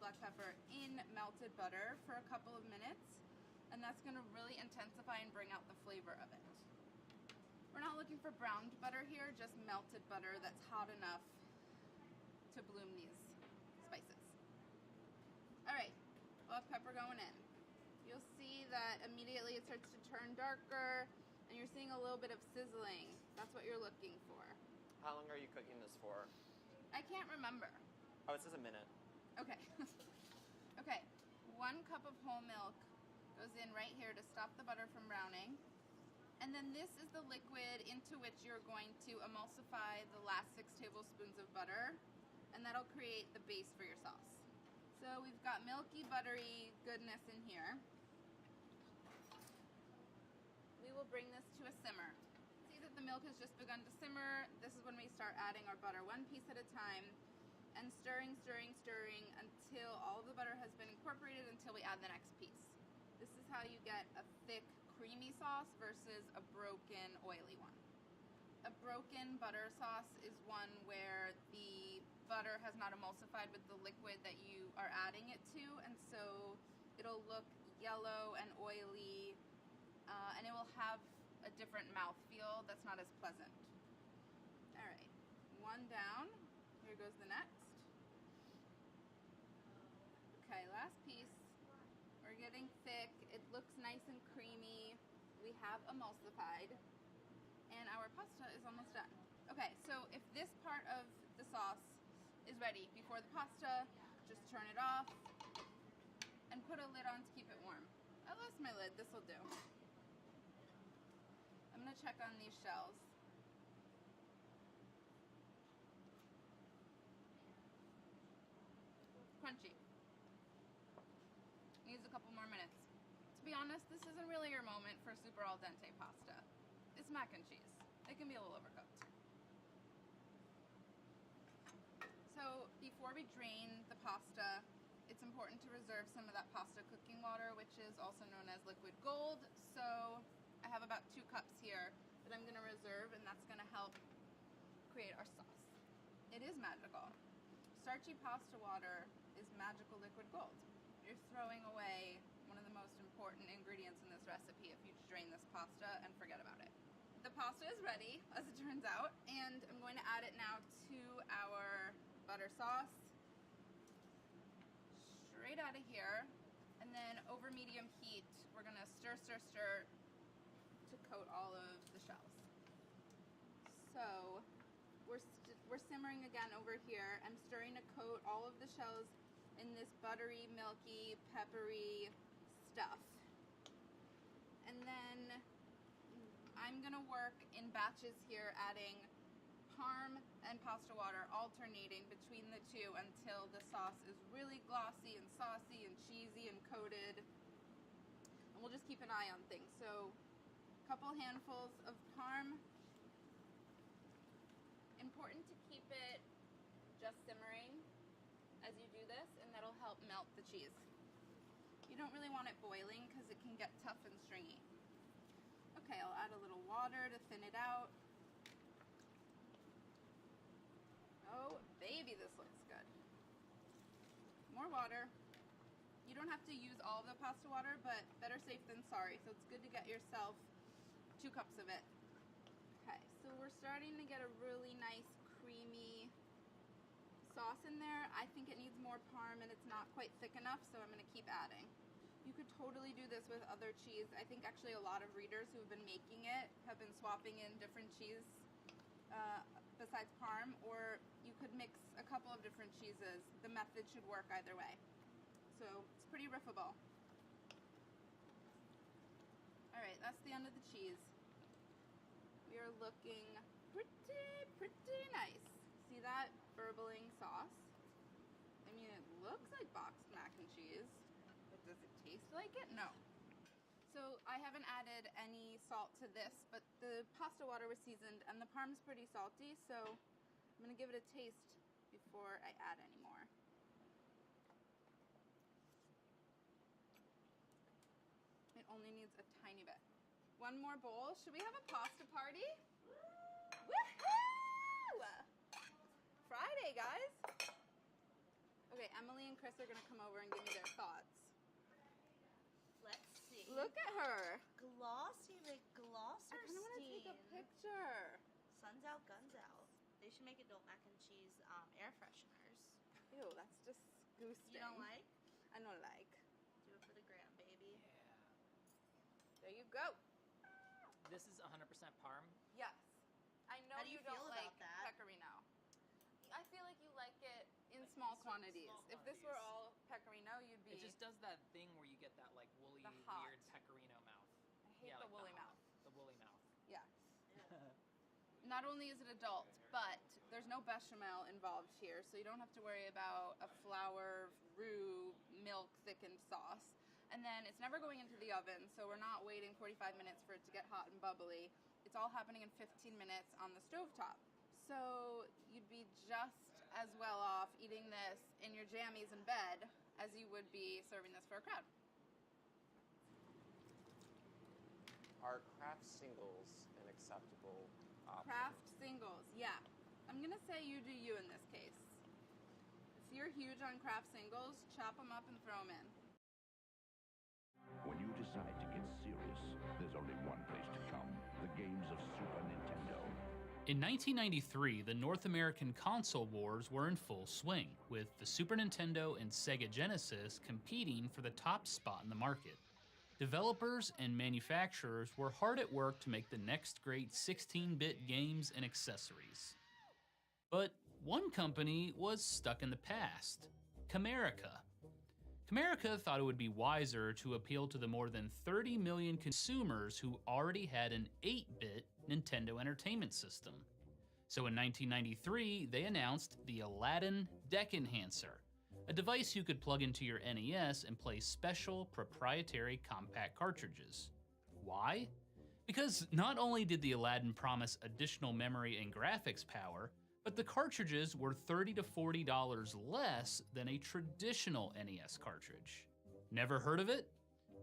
black pepper in melted butter for a couple of minutes, and that's going to really intensify and bring out the flavor of it. We're not looking for browned butter here, just melted butter that's hot enough to bloom these spices. Alright, black pepper going in. You'll see that immediately it starts to turn darker, and you're seeing a little bit of sizzling. That's what you're looking for. How long are you cooking this for? I can't remember. Oh, it says a minute. Okay. Okay, 1 cup of whole milk goes in right here to stop the butter from browning. And then this is the liquid into which you're going to emulsify the last 6 tablespoons of butter, and that'll create the base for your sauce. So we've got milky, buttery goodness in here. We will bring this to a simmer. See that the milk has just begun to simmer. This is when we start adding our butter 1 piece at a time and stirring, stirring, stirring until all of the butter has been incorporated until we add the next piece. This is how you get a thick, creamy sauce versus a broken, oily one. A broken butter sauce is one where the butter has not emulsified with the liquid that you are adding it to, and so it'll look yellow and oily, and it will have a different mouthfeel that's not as pleasant. Alright, 1 down. Here goes the next. Okay, last piece. We're getting thick. It looks nice and creamy. We have emulsified. And our pasta is almost done. Okay, so if this part of the sauce is ready before the pasta, just turn it off and put a lid on to keep it warm. I lost my lid. This will do. I'm going to check on these shells. Crunchy. Needs a couple more minutes. To be honest, this isn't really your moment for super al dente pasta. It's mac and cheese. It can be a little overcooked. So before we drain the pasta, it's important to reserve some of that pasta cooking water, which is also known as liquid gold. So I have about 2 cups here that I'm going to reserve, and that's going to help create our sauce. It is magical. Starchy pasta water is magical liquid gold. You're throwing away one of the most important ingredients in this recipe if you drain this pasta and forget about it. The pasta is ready, as it turns out, and I'm going to add it now to our butter sauce. Straight out of here, and then over medium heat, we're going to stir, stir, stir to coat all of the shells. So we're simmering again over here. I'm stirring to coat all of the shells in this buttery, milky, peppery stuff. And then I'm gonna work in batches here, adding parm and pasta water, alternating between the two until the sauce is really glossy and saucy and cheesy and coated. And we'll just keep an eye on things. So a couple handfuls of parm. Important to keep it just simmering as you do this, and that'll help melt the cheese. You don't really want it boiling because it can get tough and stringy. Okay, I'll add a little water to thin it out. Oh, baby, this looks good. More water. You don't have to use all of the pasta water, but better safe than sorry, so it's good to get yourself 2 cups of it. Okay, so we're starting to get a really nice creamy sauce in there. I think it needs more parm and it's not quite thick enough, so I'm going to keep adding. You could totally do this with other cheese. I think actually a lot of readers who have been making it have been swapping in different cheese besides parm, or you could mix a couple of different cheeses. The method should work either way. So it's pretty riffable. Alright, that's the end of the cheese. We are looking pretty nice. See that burbling sauce? I mean, it looks like boxed mac and cheese, but does it taste like it? No. So I haven't added any salt to this, but the pasta water was seasoned and the parm's pretty salty, so I'm gonna give it a taste before I add any more. It only needs a tiny bit. One more bowl. Should we have a pasta party? Woohoo! Friday, guys. Okay, Emily and Chris Chris are going to come over and give me their thoughts. Let's see. Look at her. Glossy McGlosser I kind of want to take a picture. Sun's out, guns out. They should make adult mac and cheese air fresheners. Ew, that's disgusting. You don't like? I don't like. Do it for the gram, baby. There you go. This is 100% parm. Yes. I know How do you don't feel like about that? pecorino. I feel like you like it in small quantities. small If this were quantities. all pecorino, you'd be... It just does that thing where you get that like woolly, The hot. weird pecorino mouth. I hate the like woolly hot- mouth. The woolly mouth. Yes. Not only is it adult, but there's no bechamel involved here, so you don't have to worry about a flour, roux, milk thickened sauce. And then it's never going into the oven, so we're not waiting 45 minutes for it to get hot and bubbly. It's all happening in 15 minutes on the stovetop. So you'd be just as well off eating this in your jammies in bed as you would be serving this for a crowd. Are craft singles an acceptable option? Craft singles, yeah. I'm gonna say you do you in this case. If you're huge on craft singles, chop them up and throw them in. When you decide to get serious, there's only one place to come. The games of Super Nintendo. In 1993, the North American console wars were in full swing, with the Super Nintendo and Sega Genesis competing for the top spot in the market. Developers and manufacturers were hard at work to make the next great 16-bit games and accessories. But one company was stuck in the past, Camerica. Camerica thought it would be wiser to appeal to the more than 30 million consumers who already had an 8-bit Nintendo Entertainment System. So in 1993, they announced the Aladdin Deck Enhancer, a device you could plug into your NES and play special proprietary compact cartridges. Why? Because not only did the Aladdin promise additional memory and graphics power, but the cartridges were $30 to $40 less than a traditional NES cartridge. Never heard of it?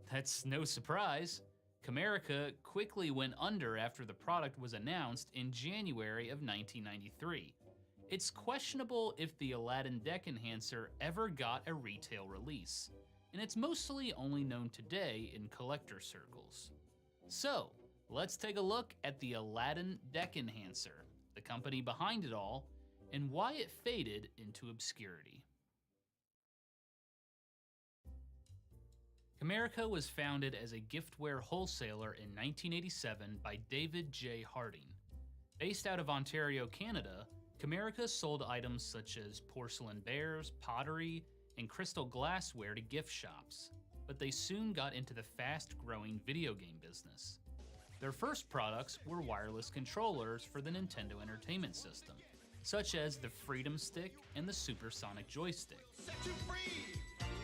That's no surprise. Camerica quickly went under after the product was announced in January of 1993. It's questionable if the Aladdin Deck Enhancer ever got a retail release, and it's mostly only known today in collector circles. So, let's take a look at the Aladdin Deck Enhancer, the company behind it all, and why it faded into obscurity. Camerica was founded as a giftware wholesaler in 1987 by David J. Harding. Based out of Ontario, Canada, Camerica sold items such as porcelain bears, pottery, and crystal glassware to gift shops, but they soon got into the fast-growing video game business. Their first products were wireless controllers for the Nintendo Entertainment System, such as the Freedom Stick and the Supersonic Joystick. Set you free!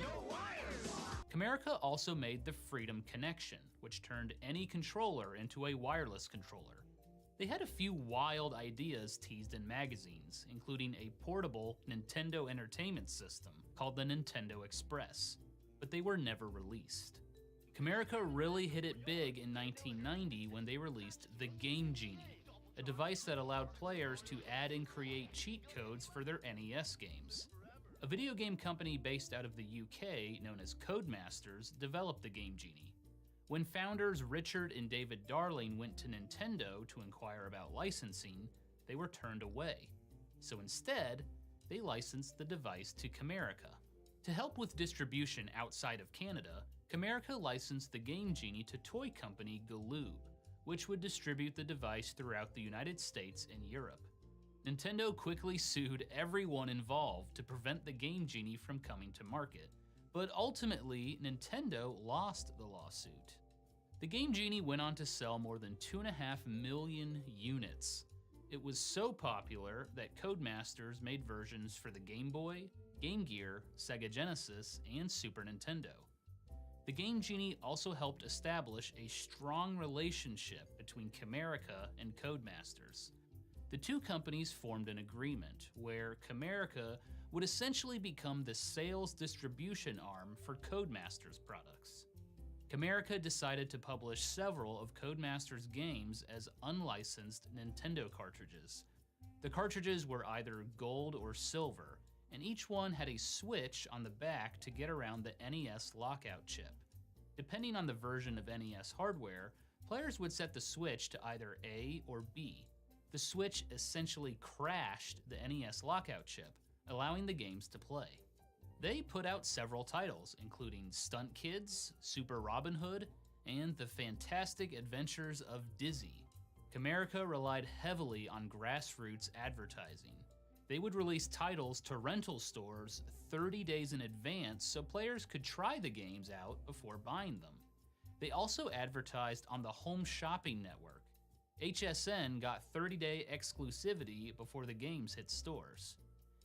No wires! Camerica also made the Freedom Connection, which turned any controller into a wireless controller. They had a few wild ideas teased in magazines, including a portable Nintendo Entertainment System called the Nintendo Express, but they were never released. Camerica really hit it big in 1990 when they released the Game Genie, a device that allowed players to add and create cheat codes for their NES games. A video game company based out of the UK known as Codemasters developed the Game Genie. When founders Richard and David Darling went to Nintendo to inquire about licensing, they were turned away. So instead, they licensed the device to Camerica. To help with distribution outside of Canada, Camerica licensed the Game Genie to toy company Galoob, which would distribute the device throughout the United States and Europe. Nintendo quickly sued everyone involved to prevent the Game Genie from coming to market, but ultimately Nintendo lost the lawsuit. The Game Genie went on to sell more than 2.5 million units. It was so popular that Codemasters made versions for the Game Boy, Game Gear, Sega Genesis, and Super Nintendo. The Game Genie also helped establish a strong relationship between Camerica and Codemasters. The two companies formed an agreement where Camerica would essentially become the sales distribution arm for Codemasters products. Camerica decided to publish several of Codemasters' games as unlicensed Nintendo cartridges. The cartridges were either gold or silver, and each one had a switch on the back to get around the NES lockout chip. Depending on the version of NES hardware, players would set the switch to either A or B. The switch essentially crashed the NES lockout chip, allowing the games to play. They put out several titles, including Stunt Kids, Super Robin Hood, and The Fantastic Adventures of Dizzy. Camerica relied heavily on grassroots advertising. They would release titles to rental stores 30 days in advance so players could try the games out before buying them. They also advertised on the Home Shopping Network. HSN got 30-day exclusivity before the games hit stores.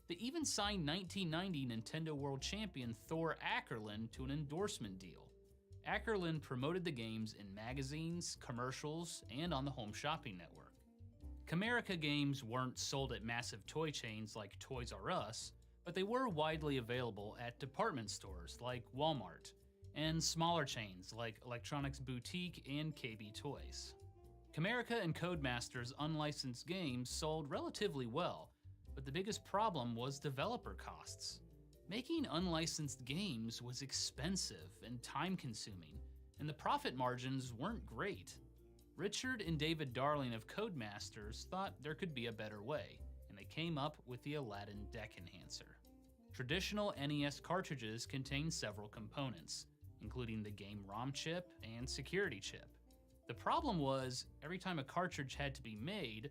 They even signed 1990 Nintendo World Champion Thor Ackerlund to an endorsement deal. Ackerlund promoted the games in magazines, commercials, and on the Home Shopping Network. Camerica games weren't sold at massive toy chains like Toys R Us, but they were widely available at department stores like Walmart, and smaller chains like Electronics Boutique and KB Toys. Camerica and Codemasters' unlicensed games sold relatively well, but the biggest problem was developer costs. Making unlicensed games was expensive and time-consuming, and the profit margins weren't great. Richard and David Darling of Codemasters thought there could be a better way, and they came up with the Aladdin Deck Enhancer. Traditional NES cartridges contain several components, including the game ROM chip and security chip. The problem was, every time a cartridge had to be made,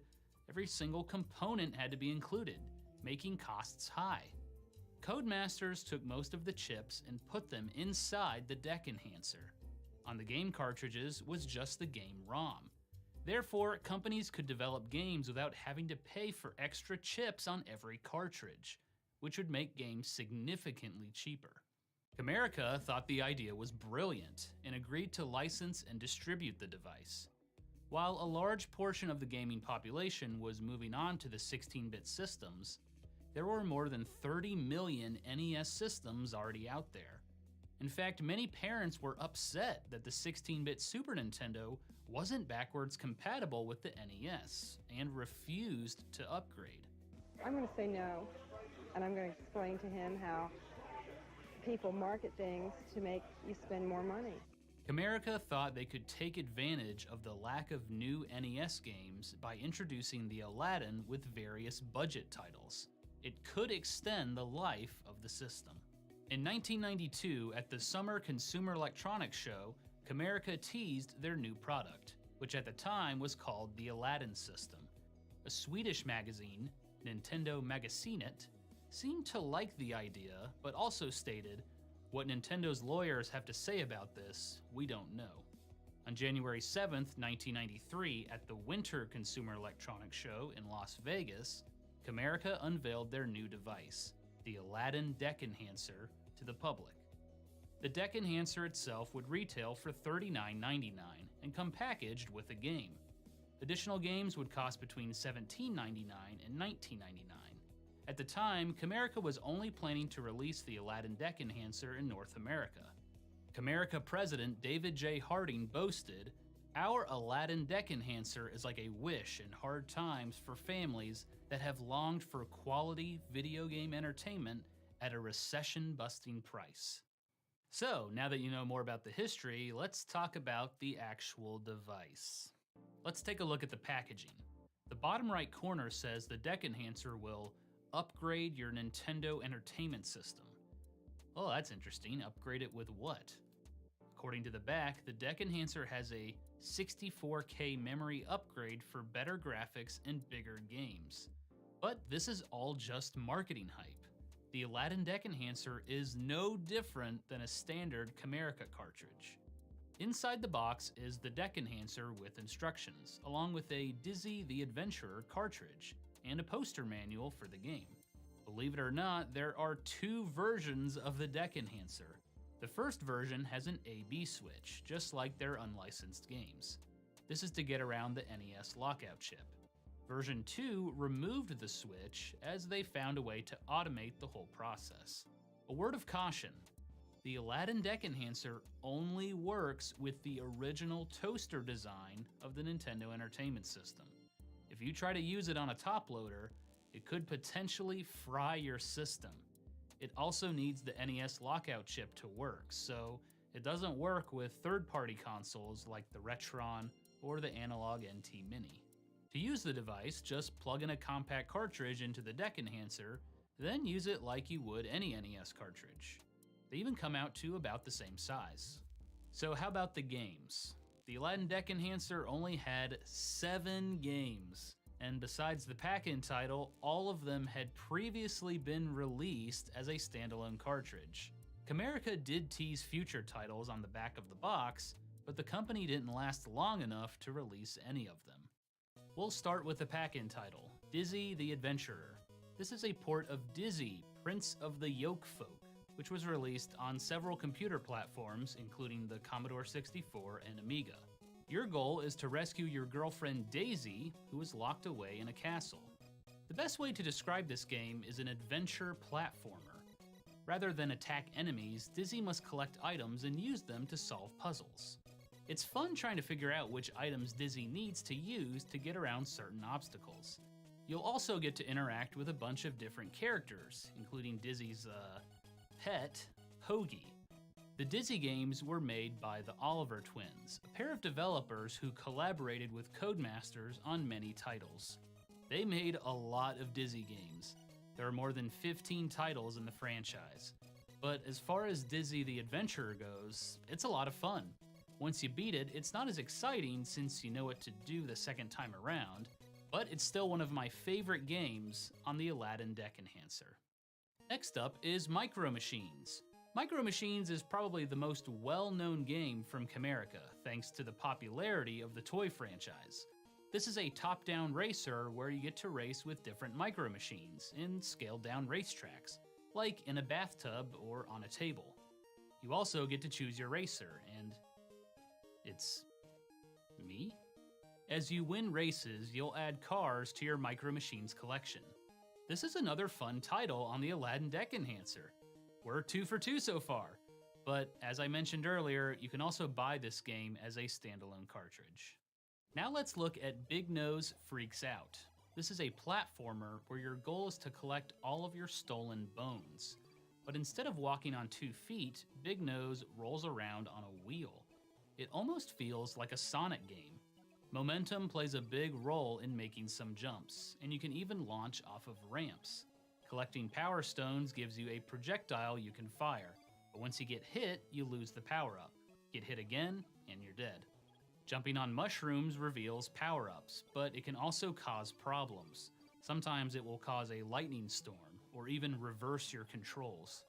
every single component had to be included, making costs high. Codemasters took most of the chips and put them inside the Deck Enhancer. On the game cartridges was just the game ROM. Therefore, companies could develop games without having to pay for extra chips on every cartridge, which would make games significantly cheaper. Camerica thought the idea was brilliant and agreed to license and distribute the device. While a large portion of the gaming population was moving on to the 16-bit systems, there were more than 30 million NES systems already out there. In fact, many parents were upset that the 16-bit Super Nintendo wasn't backwards compatible with the NES and refused to upgrade. I'm going to say no, and I'm going to explain to him how people market things to make you spend more money. Camerica thought they could take advantage of the lack of new NES games by introducing the Aladdin with various budget titles. It could extend the life of the system. In 1992, at the Summer Consumer Electronics Show, Camerica teased their new product, which at the time was called the Aladdin System. A Swedish magazine, Nintendo Magasinet, seemed to like the idea, but also stated, "What Nintendo's lawyers have to say about this, we don't know." On January 7th, 1993, at the Winter Consumer Electronics Show in Las Vegas, Camerica unveiled their new device, the Aladdin Deck Enhancer, to the public. The Deck Enhancer itself would retail for $39.99 and come packaged with a game. Additional games would cost between $17.99 and $19.99. At the time, Camerica was only planning to release the Aladdin Deck Enhancer in North America. Camerica president David J. Harding boasted, "Our Aladdin Deck Enhancer is like a wish in hard times for families that have longed for quality video game entertainment at a recession-busting price." So, now that you know more about the history, let's talk about the actual device. Let's take a look at the packaging. The bottom right corner says the Deck Enhancer will upgrade your Nintendo Entertainment System. Oh, that's interesting. Upgrade it with what? According to the back, the Deck Enhancer has a 64K memory upgrade for better graphics and bigger games. But this is all just marketing hype. The Aladdin Deck Enhancer is no different than a standard Camerica cartridge. Inside the box is the Deck Enhancer with instructions, along with a Dizzy the Adventurer cartridge, and a poster manual for the game. Believe it or not, there are two versions of the Deck Enhancer. The first version has an A/B switch, just like their unlicensed games. This is to get around the NES lockout chip. Version 2 removed the switch as they found a way to automate the whole process. A word of caution, the Aladdin Deck Enhancer only works with the original toaster design of the Nintendo Entertainment System. If you try to use it on a top loader, it could potentially fry your system. It also needs the NES lockout chip to work, so it doesn't work with third-party consoles like the Retron or the Analog NT Mini. To use the device, just plug in a compact cartridge into the deck enhancer, then use it like you would any NES cartridge. They even come out to about the same size. So how about the games? The Aladdin Deck Enhancer only had 7 games, and besides the pack-in title, all of them had previously been released as a standalone cartridge. Camerica did tease future titles on the back of the box, but the company didn't last long enough to release any of them. We'll start with the pack-in title, Dizzy the Adventurer. This is a port of Dizzy, Prince of the Yoke Folk, which was released on several computer platforms, including the Commodore 64 and Amiga. Your goal is to rescue your girlfriend Daisy, who is locked away in a castle. The best way to describe this game is an adventure platformer. Rather than attack enemies, Dizzy must collect items and use them to solve puzzles. It's fun trying to figure out which items Dizzy needs to use to get around certain obstacles. You'll also get to interact with a bunch of different characters, including Dizzy's, pet, Hoagie. The Dizzy games were made by the Oliver twins, a pair of developers who collaborated with Codemasters on many titles. They made a lot of Dizzy games. There are more than 15 titles in the franchise. But as far as Dizzy the Adventurer goes, it's a lot of fun. Once you beat it, it's not as exciting since you know what to do the second time around, but it's still one of my favorite games on the Aladdin Deck Enhancer. Next up is Micro Machines. Micro Machines is probably the most well-known game from Camerica, thanks to the popularity of the toy franchise. This is a top-down racer where you get to race with different Micro Machines in scaled-down racetracks, like in a bathtub or on a table. You also get to choose your racer, and it's me? As you win races, you'll add cars to your Micro Machines collection. This is another fun title on the Aladdin Deck Enhancer. We're 2 for 2 so far, but as I mentioned earlier, you can also buy this game as a standalone cartridge. Now let's look at Big Nose Freaks Out. This is a platformer where your goal is to collect all of your stolen bones. But instead of walking on 2 feet, Big Nose rolls around on a wheel. It almost feels like a Sonic game. Momentum plays a big role in making some jumps, and you can even launch off of ramps. Collecting power stones gives you a projectile you can fire, but once you get hit, you lose the power-up. Get hit again, and you're dead. Jumping on mushrooms reveals power-ups, but it can also cause problems. Sometimes it will cause a lightning storm, or even reverse your controls.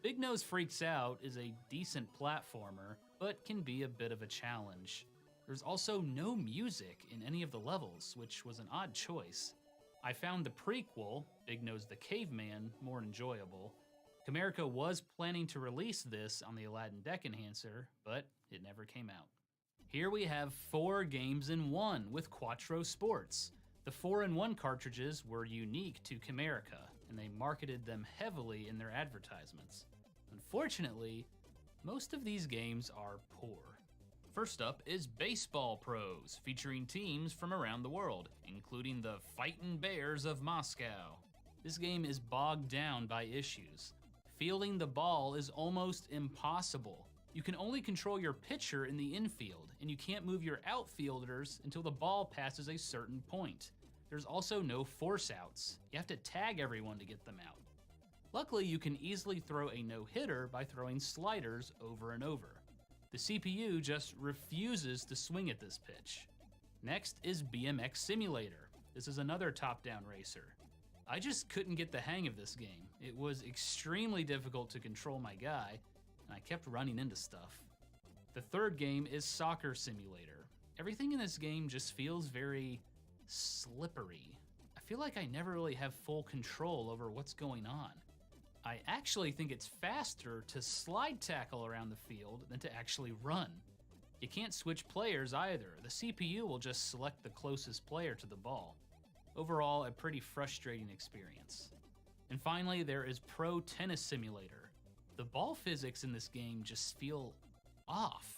Big Nose Freaks Out is a decent platformer, but can be a bit of a challenge. There's also no music in any of the levels, which was an odd choice. I found the prequel, Big Nose the Caveman, more enjoyable. Camerica was planning to release this on the Aladdin Deck Enhancer, but it never came out. Here we have 4 games in one with Quattro Sports. The 4-in-1 cartridges were unique to Camerica, and they marketed them heavily in their advertisements. Unfortunately, most of these games are poor. First up is Baseball Pros, featuring teams from around the world, including the Fightin' Bears of Moscow. This game is bogged down by issues. Fielding the ball is almost impossible. You can only control your pitcher in the infield, and you can't move your outfielders until the ball passes a certain point. There's also no force outs. You have to tag everyone to get them out. Luckily, you can easily throw a no-hitter by throwing sliders over and over. The CPU just refuses to swing at this pitch. Next is BMX Simulator. This is another top-down racer. I just couldn't get the hang of this game. It was extremely difficult to control my guy, and I kept running into stuff. The third game is Soccer Simulator. Everything in this game just feels very slippery. I feel like I never really have full control over what's going on. I actually think it's faster to slide tackle around the field than to actually run. You can't switch players either. The CPU will just select the closest player to the ball. Overall, a pretty frustrating experience. And finally, there is Pro Tennis Simulator. The ball physics in this game just feel off.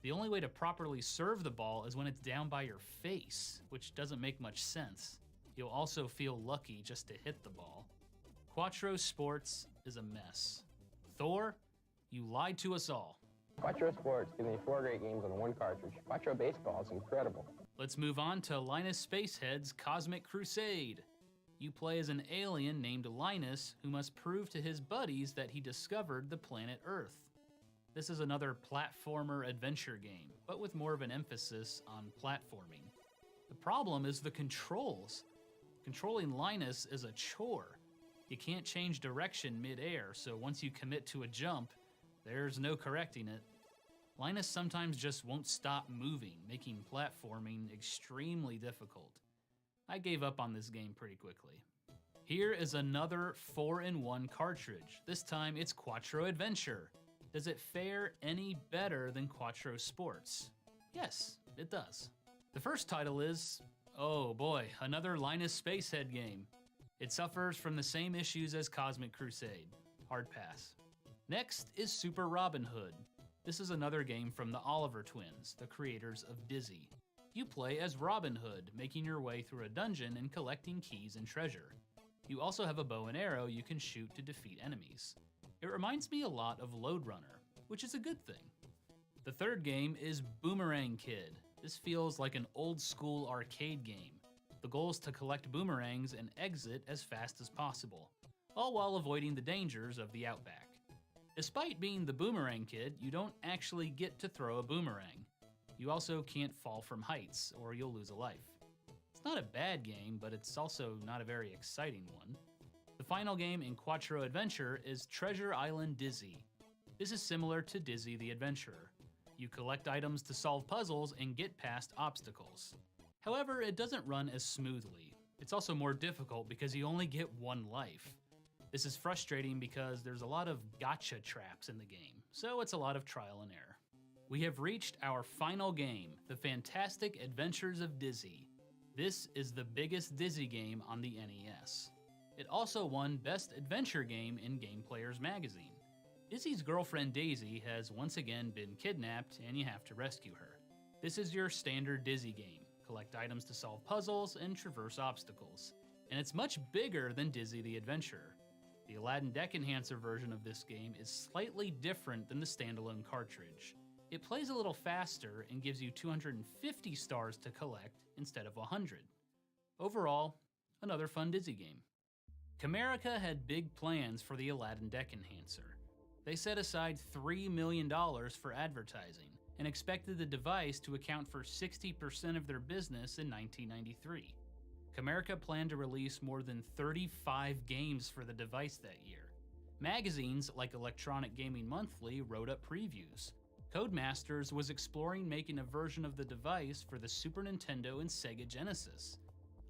The only way to properly serve the ball is when it's down by your face, which doesn't make much sense. You'll also feel lucky just to hit the ball. Quattro Sports is a mess. Thor, you lied to us all. Quattro Sports gives me 4 great games on one cartridge. Quattro Baseball is incredible. Let's move on to Linus Spacehead's Cosmic Crusade. You play as an alien named Linus who must prove to his buddies that he discovered the planet Earth. This is another platformer adventure game, but with more of an emphasis on platforming. The problem is the controls. Controlling Linus is a chore. You can't change direction mid-air, so once you commit to a jump, there's no correcting it. Linus sometimes just won't stop moving, making platforming extremely difficult. I gave up on this game pretty quickly. Here is another 4-in-1 cartridge. This time it's Quattro Adventure. Does it fare any better than Quattro Sports? Yes, it does. The first title is, oh boy, another Linus Spacehead game. It suffers from the same issues as Cosmic Crusade. Hard pass. Next is Super Robin Hood. This is another game from the Oliver twins, the creators of Dizzy. You play as Robin Hood, making your way through a dungeon and collecting keys and treasure. You also have a bow and arrow you can shoot to defeat enemies. It reminds me a lot of Lode Runner, which is a good thing. The third game is Boomerang Kid. This feels like an old school arcade game. The goal is to collect boomerangs and exit as fast as possible, all while avoiding the dangers of the outback. Despite being the Boomerang Kid, you don't actually get to throw a boomerang. You also can't fall from heights, or you'll lose a life. It's not a bad game, but it's also not a very exciting one. The final game in Quattro Adventure is Treasure Island Dizzy. This is similar to Dizzy the Adventurer. You collect items to solve puzzles and get past obstacles. However, it doesn't run as smoothly. It's also more difficult because you only get 1 life. This is frustrating because there's a lot of gotcha traps in the game, so it's a lot of trial and error. We have reached our final game, The Fantastic Adventures of Dizzy. This is the biggest Dizzy game on the NES. It also won Best Adventure Game in Game Players magazine. Dizzy's girlfriend Daisy has once again been kidnapped and you have to rescue her. This is your standard Dizzy game. Collect items to solve puzzles and traverse obstacles. And it's much bigger than Dizzy the Adventurer. The Aladdin Deck Enhancer version of this game is slightly different than the standalone cartridge. It plays a little faster and gives you 250 stars to collect instead of 100. Overall, another fun Dizzy game. Camerica had big plans for the Aladdin Deck Enhancer. They set aside $3 million for advertising and expected the device to account for 60% of their business in 1993. Camerica planned to release more than 35 games for the device that year. Magazines like Electronic Gaming Monthly wrote up previews. Codemasters was exploring making a version of the device for the Super Nintendo and Sega Genesis.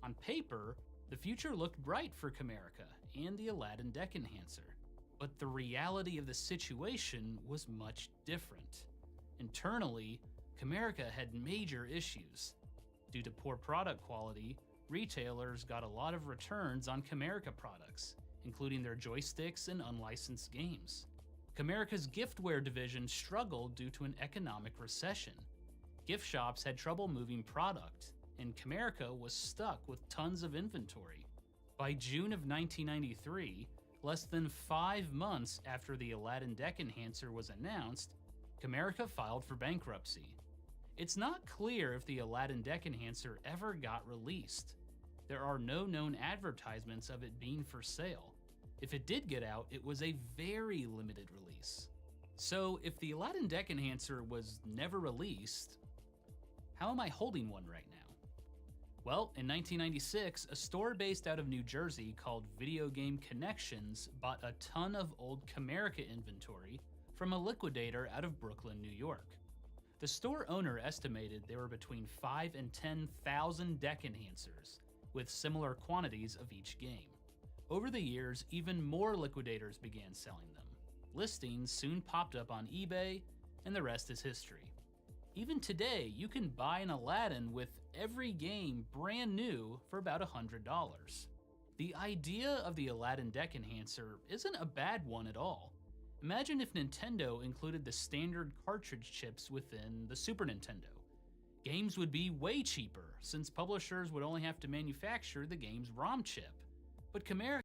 On paper, the future looked bright for Camerica and the Aladdin Deck Enhancer, but the reality of the situation was much different. Internally, Camerica had major issues. Due to poor product quality, retailers got a lot of returns on Camerica products, including their joysticks and unlicensed games. Camerica's giftware division struggled due to an economic recession. Gift shops had trouble moving product, and Camerica was stuck with tons of inventory. By June of 1993, less than 5 months after the Aladdin Deck Enhancer was announced, Camerica filed for bankruptcy. It's not clear if the Aladdin Deck Enhancer ever got released. There are no known advertisements of it being for sale. If it did get out, it was a very limited release. So if the Aladdin Deck Enhancer was never released, how am I holding one right now? Well, in 1996, a store based out of New Jersey called Video Game Connections bought a ton of old Camerica inventory from a liquidator out of Brooklyn, New York. The store owner estimated there were between 5,000 and 10,000 deck enhancers, with similar quantities of each game. Over the years, even more liquidators began selling them. Listings soon popped up on eBay, and the rest is history. Even today, you can buy an Aladdin with every game brand new for about $100. The idea of the Aladdin Deck Enhancer isn't a bad one at all. Imagine if Nintendo included the standard cartridge chips within the Super Nintendo. Games would be way cheaper, since publishers would only have to manufacture the game's ROM chip. But Chimera